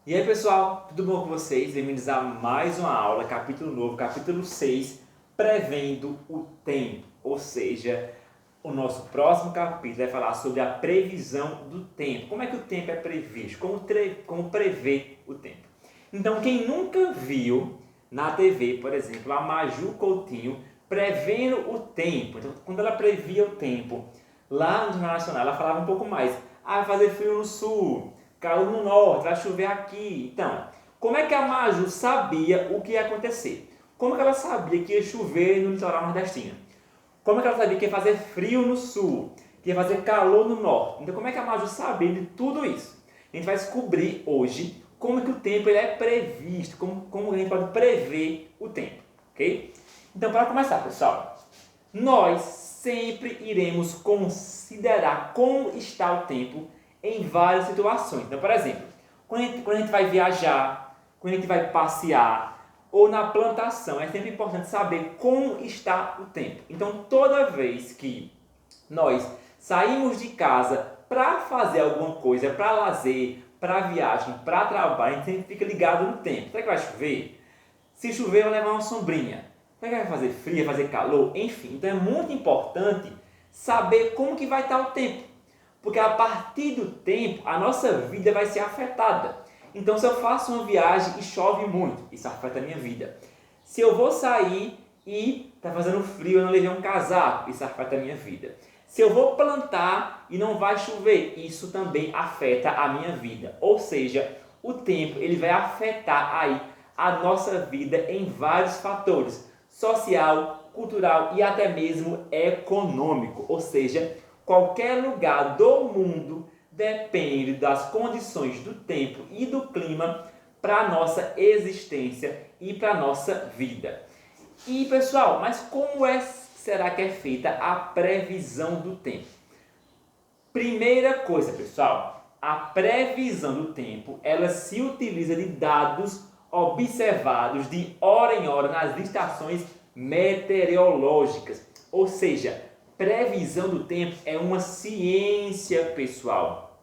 E aí pessoal, tudo bom com vocês? Bem-vindos a mais uma aula, capítulo novo, capítulo 6, Prevendo o Tempo. Ou seja, o nosso próximo capítulo vai falar sobre a previsão do tempo. Como é que o tempo é previsto? Como prever o tempo? Então, quem nunca viu na TV, por exemplo, a Maju Coutinho prevendo o tempo. Então, quando ela previa o tempo lá no Jornal Nacional, ela falava um pouco mais. Vai fazer frio no sul, calor no norte, vai chover aqui. Então, como é que a Maju sabia o que ia acontecer? Como que ela sabia que ia chover no litoral nordestino? Como que ela sabia que ia fazer frio no sul, que ia fazer calor no norte? Então, como é que a Maju sabia de tudo isso? A gente vai descobrir hoje como que o tempo ele é previsto, como a gente pode prever o tempo, ok? Então, para começar, pessoal, nós sempre iremos considerar como está o tempo em várias situações. Então, por exemplo, quando a gente vai viajar, quando a gente vai passear ou na plantação, é sempre importante saber como está o tempo. Então, toda vez que nós saímos de casa para fazer alguma coisa, para lazer, para viagem, para trabalho, a gente sempre fica ligado no tempo. Será que vai chover? Se chover, vai levar uma sombrinha. Será que vai fazer frio, vai fazer calor? Enfim, então é muito importante saber como que vai estar o tempo. Porque a partir do tempo, a nossa vida vai ser afetada. Então, se eu faço uma viagem e chove muito, isso afeta a minha vida. Se eu vou sair e está fazendo frio, eu não levei um casaco, isso afeta a minha vida. Se eu vou plantar e não vai chover, isso também afeta a minha vida. Ou seja, o tempo ele vai afetar aí a nossa vida em vários fatores, social, cultural e até mesmo econômico. Ou seja, qualquer lugar do mundo depende das condições do tempo e do clima para a nossa existência e para a nossa vida. E pessoal, mas será que é feita a previsão do tempo? Primeira coisa, pessoal, a previsão do tempo, ela se utiliza de dados observados de hora em hora nas estações meteorológicas. Ou seja, previsão do tempo é uma ciência, pessoal.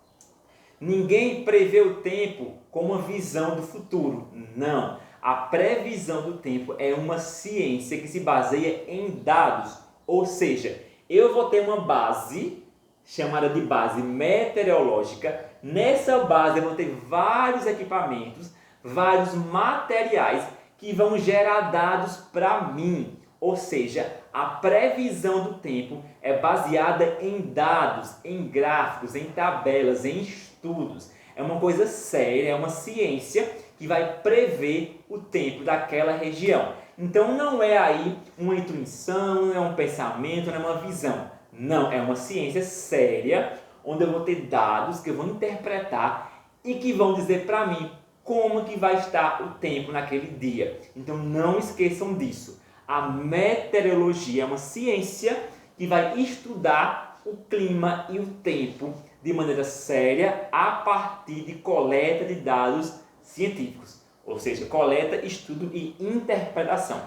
Ninguém prevê o tempo com uma visão do futuro. Não. A previsão do tempo é uma ciência que se baseia em dados. Ou seja, eu vou ter uma base chamada de base meteorológica. Nessa base eu vou ter vários equipamentos, vários materiais que vão gerar dados para mim. Ou seja, a previsão do tempo é baseada em dados, em gráficos, em tabelas, em estudos. É uma coisa séria, é uma ciência que vai prever o tempo daquela região. Então não é aí uma intuição, não é um pensamento, não é uma visão. Não, é uma ciência séria, onde eu vou ter dados que eu vou interpretar e que vão dizer para mim como que vai estar o tempo naquele dia. Então não esqueçam disso. A meteorologia é uma ciência que vai estudar o clima e o tempo de maneira séria a partir de coleta de dados científicos, ou seja, coleta, estudo e interpretação.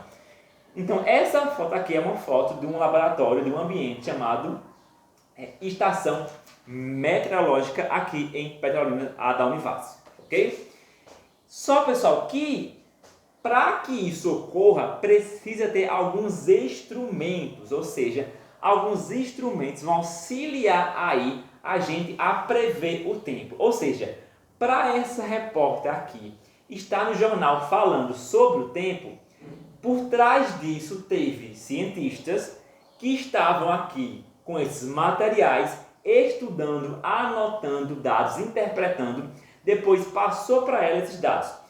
Então essa foto aqui é uma foto de um laboratório, de um ambiente chamado Estação Meteorológica aqui em Petrolina, a da Univas, ok? Só pessoal que para que isso ocorra, precisa ter alguns instrumentos, ou seja, alguns instrumentos vão auxiliar aí a gente a prever o tempo. Ou seja, para essa repórter aqui estar no jornal falando sobre o tempo, por trás disso teve cientistas que estavam aqui com esses materiais, estudando, anotando dados, interpretando, depois passou para ela esses dados.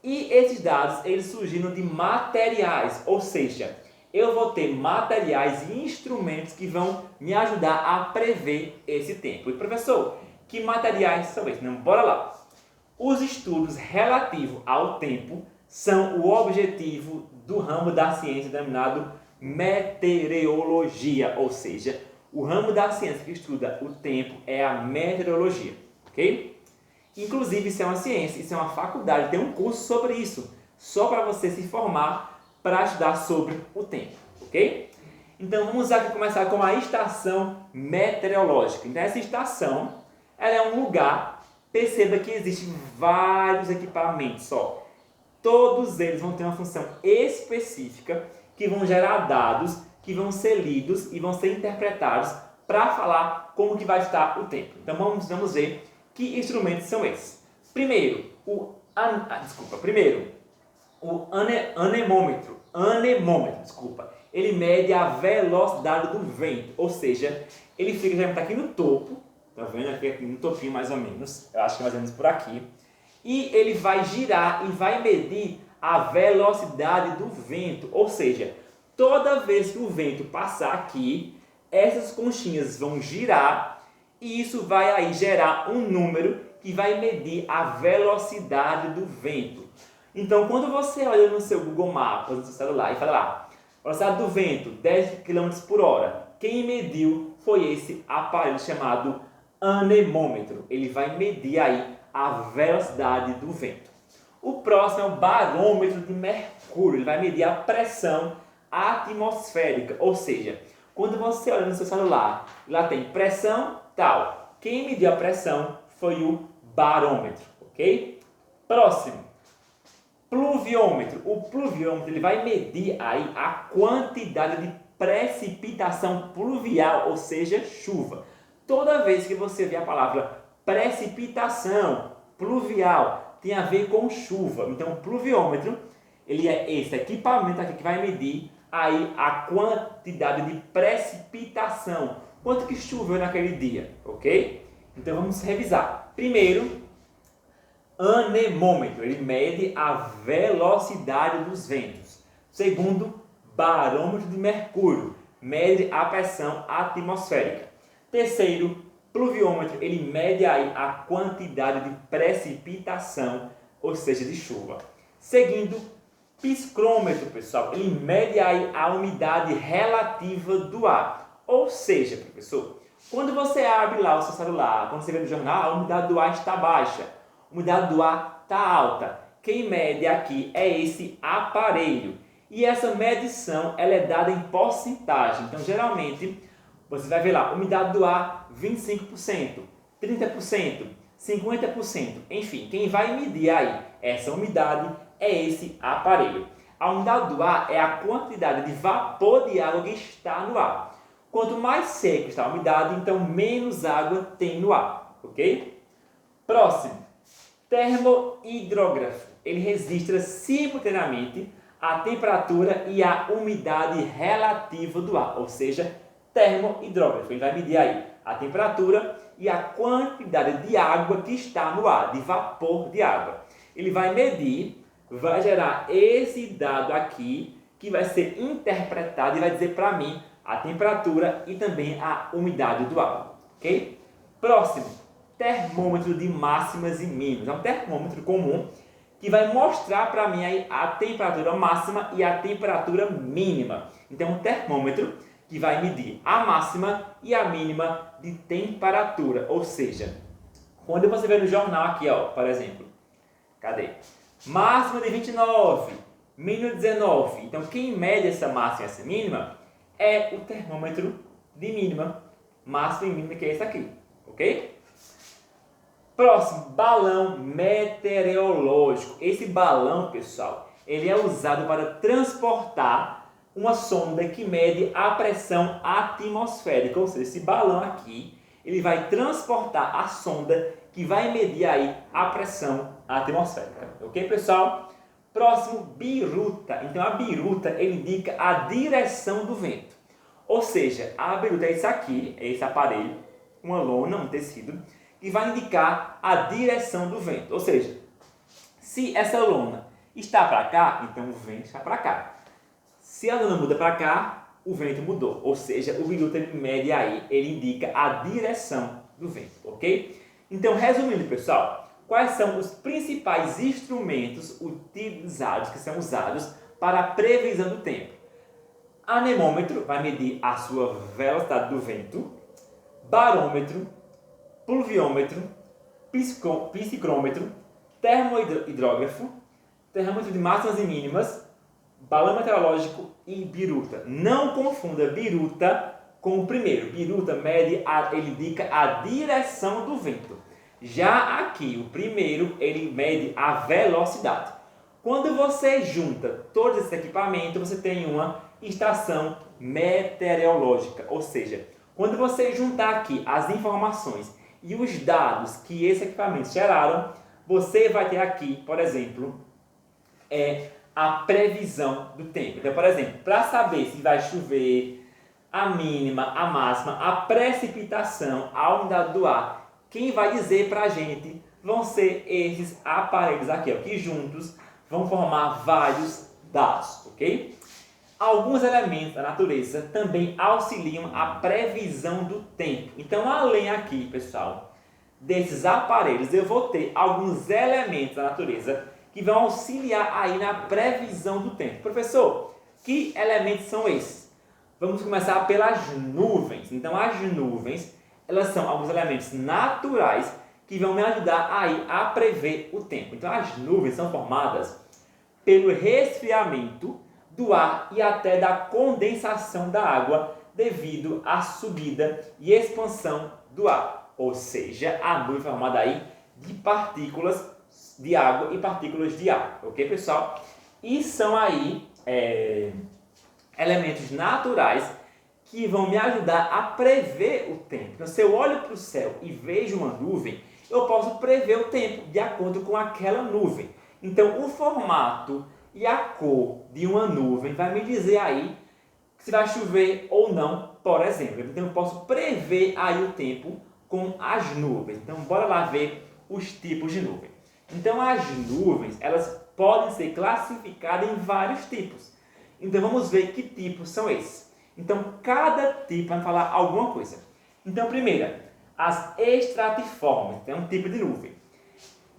E esses dados, eles surgiram de materiais, ou seja, eu vou ter materiais e instrumentos que vão me ajudar a prever esse tempo. E professor, que materiais são esses? Não, bora lá. Os estudos relativos ao tempo são o objetivo do ramo da ciência denominado meteorologia, ou seja, o ramo da ciência que estuda o tempo é a meteorologia, ok? Inclusive, isso é uma ciência, isso é uma faculdade, tem um curso sobre isso, só para você se formar para estudar sobre o tempo, ok? Então, vamos aqui começar com a estação meteorológica. Então, essa estação ela é um lugar Perceba que existem vários equipamentos só. Todos eles vão ter uma função específica que vão gerar dados que vão ser lidos e vão ser interpretados para falar como que vai estar o tempo. Então vamos ver que instrumentos são esses. Primeiro, o anemômetro. Ele mede a velocidade do vento, ou seja, ele fica geralmente aqui no topo, tá vendo? Aqui no topinho mais ou menos, eu acho que mais ou menos por aqui. E ele vai girar e vai medir a velocidade do vento, ou seja, toda vez que o vento passar aqui, essas conchinhas vão girar e isso vai aí gerar um número que vai medir a velocidade do vento. Então, quando você olha no seu Google Maps, no seu celular, e fala lá, velocidade do vento, 10 km por hora, quem mediu foi esse aparelho chamado anemômetro. Ele vai medir aí a velocidade do vento. O próximo é o barômetro de mercúrio. Ele vai medir a pressão atmosférica, ou seja, quando você olha no seu celular, lá tem pressão tal. Quem mediu a pressão foi o barômetro, ok? Próximo. Pluviômetro. O pluviômetro ele vai medir aí a quantidade de precipitação pluvial, ou seja, chuva. Toda vez que você vê a palavra precipitação pluvial, tem a ver com chuva. Então, o pluviômetro, ele é esse equipamento aqui que vai medir aí a quantidade de precipitação. Quanto que choveu naquele dia, ok? Então, vamos revisar. Primeiro, anemômetro, ele mede a velocidade dos ventos. Segundo, barômetro de mercúrio, mede a pressão atmosférica. Terceiro, pluviômetro, ele mede aí a quantidade de precipitação, ou seja, de chuva. Seguindo, psicrômetro, pessoal, ele mede aí a umidade relativa do ar. Ou seja, professor, quando você abre lá o seu celular, quando você vê no jornal, a umidade do ar está baixa, a umidade do ar está alta. Quem mede aqui é esse aparelho. E essa medição ela é dada em porcentagem. Então, geralmente, você vai ver lá, umidade do ar 25%, 30%, 50%. Enfim, quem vai medir aí essa umidade é esse aparelho. A umidade do ar é a quantidade de vapor de água que está no ar. Quanto mais seco está a umidade, então menos água tem no ar, ok? Próximo, termohidrógrafo. Ele registra simultaneamente a temperatura e a umidade relativa do ar, ou seja, termohidrógrafo. Ele vai medir aí a temperatura e a quantidade de água que está no ar, de vapor de água. Ele vai medir, vai gerar esse dado aqui, que vai ser interpretado e vai dizer para mim a temperatura e também a umidade do ar, ok? Próximo, termômetro de máximas e mínimas. É um termômetro comum que vai mostrar para mim aí a temperatura máxima e a temperatura mínima. Então, um termômetro que vai medir a máxima e a mínima de temperatura. Ou seja, quando você vê no jornal aqui, ó, por exemplo, cadê? Máxima de 29, mínima de 19. Então, quem mede essa máxima e essa mínima é o termômetro de mínima, máxima e mínima, que é esse aqui, ok? Próximo, balão meteorológico. Esse balão, pessoal, ele é usado para transportar uma sonda que mede a pressão atmosférica. Ou seja, esse balão aqui, ele vai transportar a sonda que vai medir aí a pressão atmosférica. Ok, pessoal? Próximo, biruta. Então, a biruta, ele indica a direção do vento. Ou seja, a biruta é isso aqui, é esse aparelho, uma lona, um tecido, que vai indicar a direção do vento. Ou seja, se essa lona está para cá, então o vento está para cá. Se a lona muda para cá, o vento mudou. Ou seja, o biruta ele mede aí, ele indica a direção do vento, ok? Então, resumindo, pessoal, quais são os principais instrumentos utilizados, que são usados para a previsão do tempo? Anemômetro vai medir a sua velocidade do vento. Barômetro, pluviômetro, psicrômetro, termohidrógrafo, termômetro de máximas e mínimas, balão meteorológico e biruta. Não confunda biruta com o primeiro. Biruta mede, ele indica a direção do vento. Já aqui, o primeiro, ele mede a velocidade. Quando você junta todos esses equipamentos, você tem uma estação meteorológica, ou seja, quando você juntar aqui as informações e os dados que esses equipamentos geraram, você vai ter aqui, por exemplo, a previsão do tempo. Então, por exemplo, para saber se vai chover, a mínima, a máxima, a precipitação, a umidade do ar, quem vai dizer para a gente vão ser esses aparelhos aqui, ó, que juntos vão formar vários dados, ok? Alguns elementos da natureza também auxiliam a previsão do tempo. Então, além aqui, pessoal, desses aparelhos, eu vou ter alguns elementos da natureza que vão auxiliar aí na previsão do tempo. Professor, que elementos são esses? Vamos começar pelas nuvens. Então, as nuvens, elas são alguns elementos naturais que vão me ajudar aí a prever o tempo. Então, as nuvens são formadas pelo resfriamento do ar e até da condensação da água devido à subida e expansão do ar. Ou seja, a nuvem é formada aí de partículas de água e partículas de ar. Ok, pessoal? E são aí elementos naturais que vão me ajudar a prever o tempo. Então, se eu olho para o céu e vejo uma nuvem, eu posso prever o tempo de acordo com aquela nuvem. Então, o formato e a cor de uma nuvem vai me dizer aí se vai chover ou não, por exemplo. Então, eu posso prever aí o tempo com as nuvens. Então, bora lá ver os tipos de nuvem. Então, as nuvens, elas podem ser classificadas em vários tipos. Então, vamos ver que tipos são esses. Então, cada tipo vai falar alguma coisa. Então, primeira, as estratiformes, é um tipo de nuvem.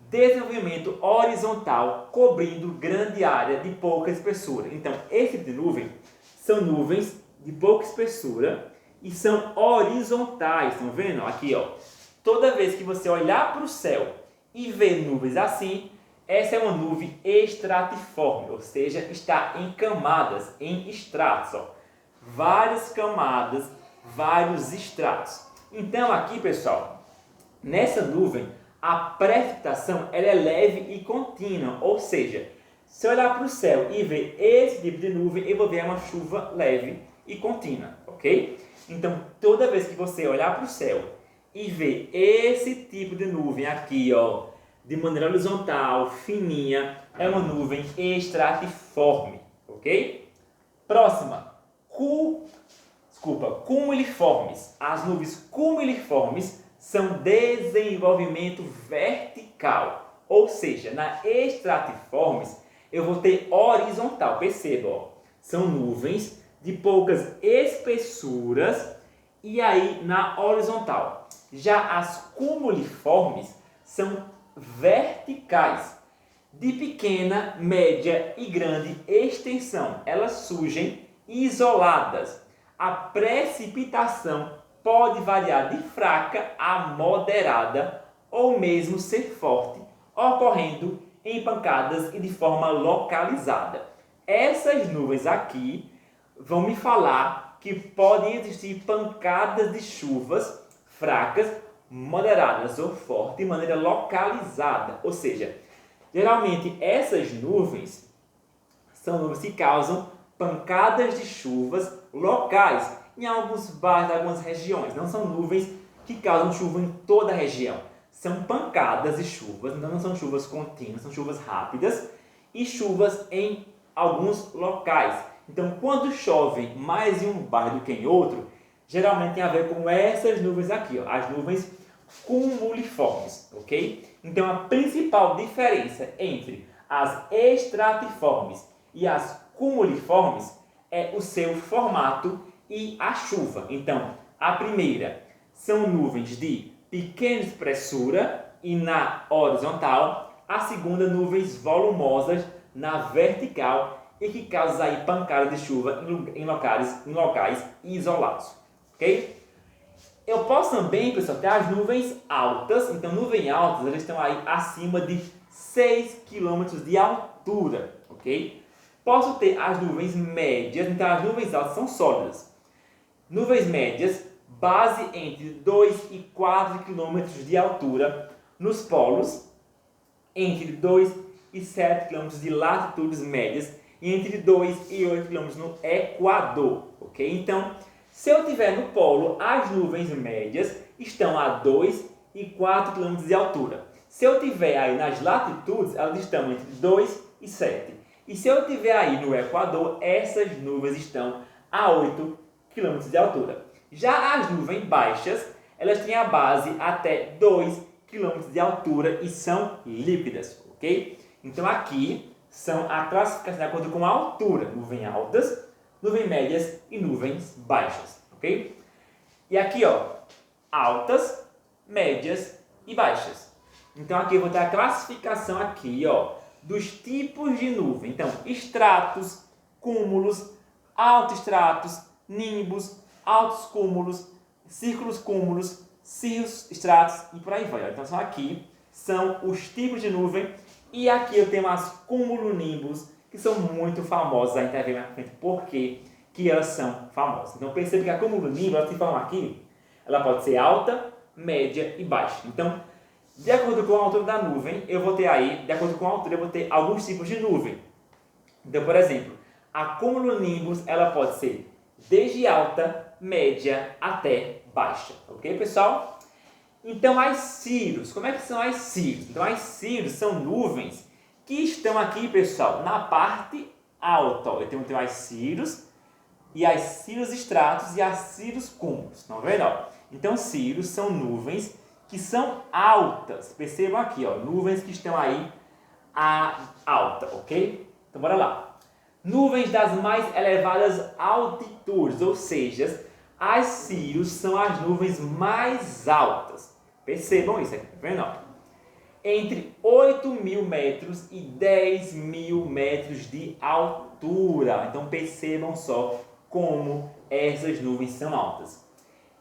Desenvolvimento horizontal cobrindo grande área de pouca espessura. Então, esse tipo de nuvem são nuvens de pouca espessura e são horizontais. Estão vendo? Aqui, ó. Toda vez que você olhar para o céu e ver nuvens assim, essa é uma nuvem estratiforme, ou seja, está em camadas, em estratos. Ó. Várias camadas, vários estratos. Então, aqui, pessoal, nessa nuvem, a precipitação ela é leve e contínua, ou seja, se eu olhar para o céu e ver esse tipo de nuvem, eu vou ver uma chuva leve e contínua, ok? Então, toda vez que você olhar para o céu e ver esse tipo de nuvem aqui, ó, de maneira horizontal, fininha, é uma nuvem estratiforme, ok? Próxima, cumuliformes. As nuvens cumuliformes são desenvolvimento vertical, ou seja, na estratiformes eu vou ter horizontal, perceba, ó, são nuvens de poucas espessuras e aí na horizontal. Já as cumuliformes são verticais, de pequena, média e grande extensão. Elas surgem isoladas. A precipitação pode variar de fraca a moderada ou mesmo ser forte, ocorrendo em pancadas e de forma localizada. Essas nuvens aqui vão me falar que podem existir pancadas de chuvas fracas, moderadas ou fortes de maneira localizada. Ou seja, geralmente essas nuvens são nuvens que causam pancadas de chuvas locais em alguns bairros, em algumas regiões. Não são nuvens que causam chuva em toda a região. São pancadas de chuvas, então não são chuvas contínuas, são chuvas rápidas e chuvas em alguns locais. Então, quando chove mais em um bairro do que em outro, geralmente tem a ver com essas nuvens aqui, ó, as nuvens cumuliformes, ok? Então, a principal diferença entre as estratiformes e as cumuliformes é o seu formato e a chuva. Então, a primeira são nuvens de pequena espessura e na horizontal. A segunda, nuvens volumosas na vertical e que causam aí pancadas de chuva em locais isolados. Ok? Eu posso também, pessoal, ter as nuvens altas. Então, nuvens altas, elas estão aí acima de 6 km de altura. Ok? Posso ter as nuvens médias. Então, as nuvens altas são sólidas. Nuvens médias, base entre 2 e 4 km de altura, nos polos, entre 2 e 7 km de latitudes médias e entre 2 e 8 km no Equador, ok? Então, se eu estiver no polo, as nuvens médias estão a 2 e 4 km de altura. Se eu estiver aí nas latitudes, elas estão entre 2 e 7. E se eu estiver aí no Equador, essas nuvens estão a 8 km de altura. Já as nuvens baixas, elas têm a base até 2 km de altura e são líquidas, ok? Então aqui são a classificação de acordo com a altura. Nuvens altas, nuvens médias e nuvens baixas, ok? E aqui, ó, altas, médias e baixas. Então aqui eu vou ter a classificação aqui, ó, dos tipos de nuvem. Então, estratos, cúmulos, autoestratos, nimbos, altos cúmulos, círculos cúmulos, cirros, estratos e por aí vai. Então aqui são os tipos de nuvem e aqui eu tenho as cumulonimbus que são muito famosas. A gente vai ver mais pra frente por que elas são famosas. Então perceba que a cumulonimbus, ela se forma aqui, ela pode ser alta, média e baixa. Então, de acordo com a altura da nuvem, eu vou ter aí, de acordo com a altura, eu vou ter alguns tipos de nuvem. Então, por exemplo, a cumulonimbus, ela pode ser desde alta, média até baixa. Ok, pessoal? Então, as cirros. Como é que são as cirros? Então, as cirros são nuvens que estão aqui, pessoal, na parte alta. Eu tenho as cirros e as cirros estratos e as cirros cúmulos. Estão vendo? Então, cirros são nuvens que são altas. Percebam aqui, ó, nuvens que estão aí alta, ok? Então, bora lá. Nuvens das mais elevadas altitudes, ou seja, as cirros são as nuvens mais altas. Percebam isso aqui, tá vendo? Entre 8.000 metros e 10.000 metros de altura. Então, percebam só como essas nuvens são altas.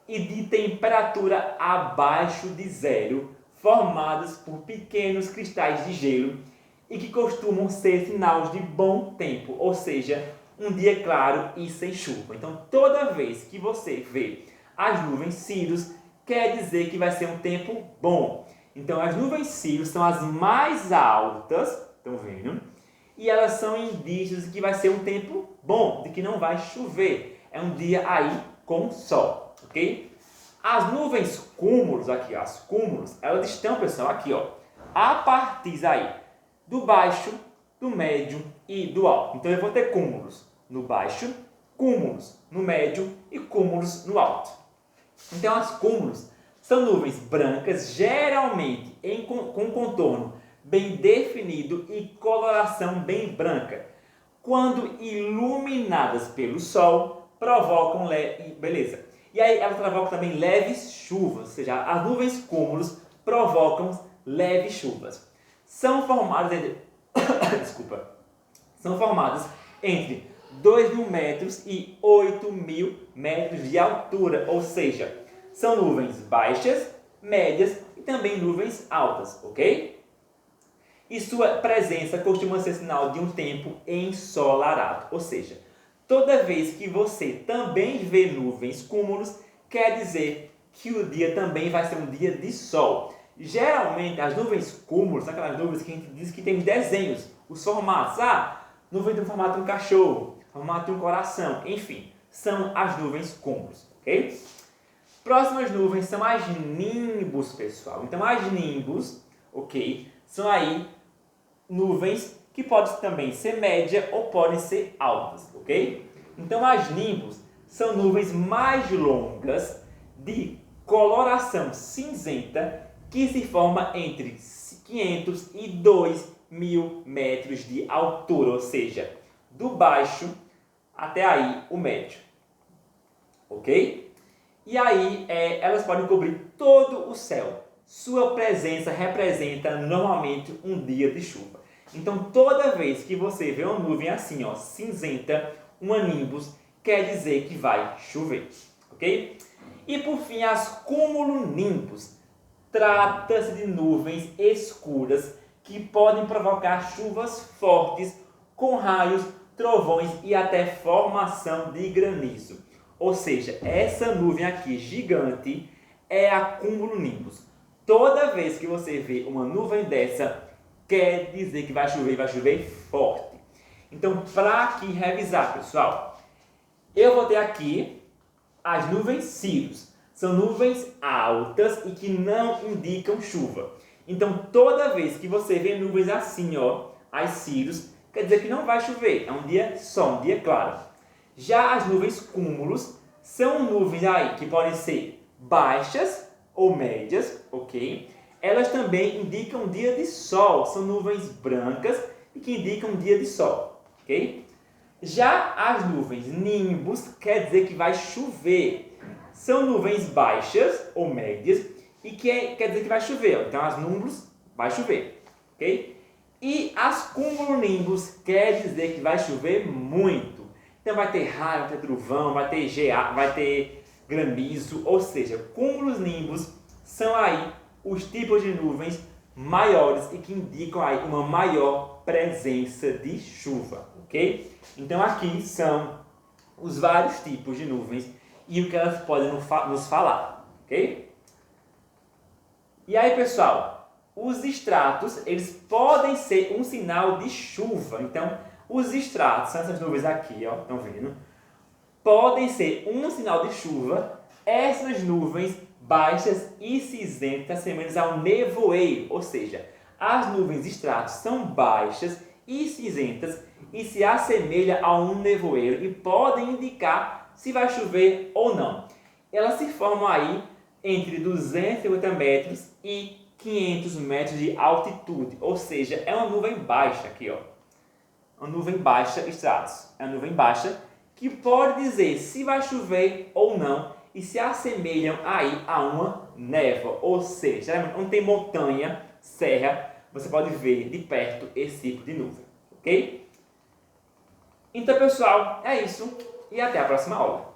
E de temperatura abaixo de zero, formadas por pequenos cristais de gelo e que costumam ser sinais de bom tempo, ou seja, um dia claro e sem chuva. Então, toda vez que você vê as nuvens cirros, quer dizer que vai ser um tempo bom. Então, as nuvens cirros são as mais altas, estão vendo? E elas são indícios de que vai ser um tempo bom, de que não vai chover. É um dia aí com sol, ok? As nuvens cúmulos, aqui, as cúmulos, elas estão, pessoal, aqui, ó, a partir aí do baixo, do médio e do alto. Então, eu vou ter cúmulos no baixo, cúmulos no médio e cúmulos no alto. Então, as cúmulos são nuvens brancas, geralmente com contorno bem definido e coloração bem branca. Quando iluminadas pelo sol, provocam beleza. E aí elas provocam também leves chuvas, ou seja, as nuvens cúmulos provocam leves chuvas. São formadas entre são formadas entre 2.000 metros e 8.000 metros de altura, ou seja, são nuvens baixas, médias e também nuvens altas, ok? E sua presença costuma ser sinal de um tempo ensolarado, ou seja, toda vez que você também vê nuvens cúmulos, quer dizer que o dia também vai ser um dia de sol. Geralmente, as nuvens cúmulos são aquelas nuvens que a gente diz que tem desenhos, os formatos. Nuvem do formato de um cachorro, formato de um coração, enfim, são as nuvens cúmulos, ok? Próximas nuvens são as nimbus, pessoal. Então, as nimbus, ok, são aí nuvens que podem também ser média ou podem ser altas, ok? Então, as nimbus são nuvens mais longas de coloração cinzenta que se forma entre 500 e 2.000 metros de altura, ou seja, do baixo até aí o médio, ok? E aí elas podem cobrir todo o céu. Sua presença representa normalmente um dia de chuva. Então, toda vez que você vê uma nuvem assim, ó, cinzenta, uma nimbus, quer dizer que vai chover, ok? E por fim, as cumulonimbus. Trata-se de nuvens escuras que podem provocar chuvas fortes com raios, trovões e até formação de granizo. Ou seja, essa nuvem aqui gigante é a cumulonimbus. toda vez que você vê uma nuvem dessa, quer dizer que vai chover forte. Então, para aqui revisar, pessoal, eu vou ter aqui as nuvens cirros. São nuvens altas e que não indicam chuva. Então, toda vez que você vê nuvens assim, ó, as cirros, quer dizer que não vai chover. É um dia só, um dia claro. Já as nuvens cúmulos são nuvens aí que podem ser baixas ou médias, ok? Elas também indicam um dia de sol. São nuvens brancas e que indicam um dia de sol, ok? Já as nuvens nimbus quer dizer que vai chover. São nuvens baixas ou médias e quer dizer que vai chover. Então, as nimbus vai chover, ok? E as cumulonimbus quer dizer que vai chover muito. Então, vai ter raio, vai ter trovão, vai ter granizo, ou seja, cúmulos nimbus são aí os tipos de nuvens maiores e que indicam aí uma maior presença de chuva, ok? Então, aqui são os vários tipos de nuvens e o que elas podem nos falar, ok? E aí, pessoal, os estratos, eles podem ser um sinal de chuva. Então, os estratos, são essas nuvens aqui, ó, estão vendo? Podem ser um sinal de chuva. Essas nuvens baixas e cinzentas semelhantes a um nevoeiro, ou seja, as nuvens estratos são baixas e cinzentas e se assemelham a um nevoeiro e podem indicar se vai chover ou não. Elas se formam aí entre 250 metros e 500 metros de altitude, ou seja, é uma nuvem baixa aqui, ó. Uma nuvem baixa, estratos. É uma nuvem baixa que pode dizer se vai chover ou não e se assemelham aí a uma névoa, ou seja, onde tem montanha, serra, você pode ver de perto esse tipo de nuvem, ok? Então, pessoal, é isso e até a próxima aula.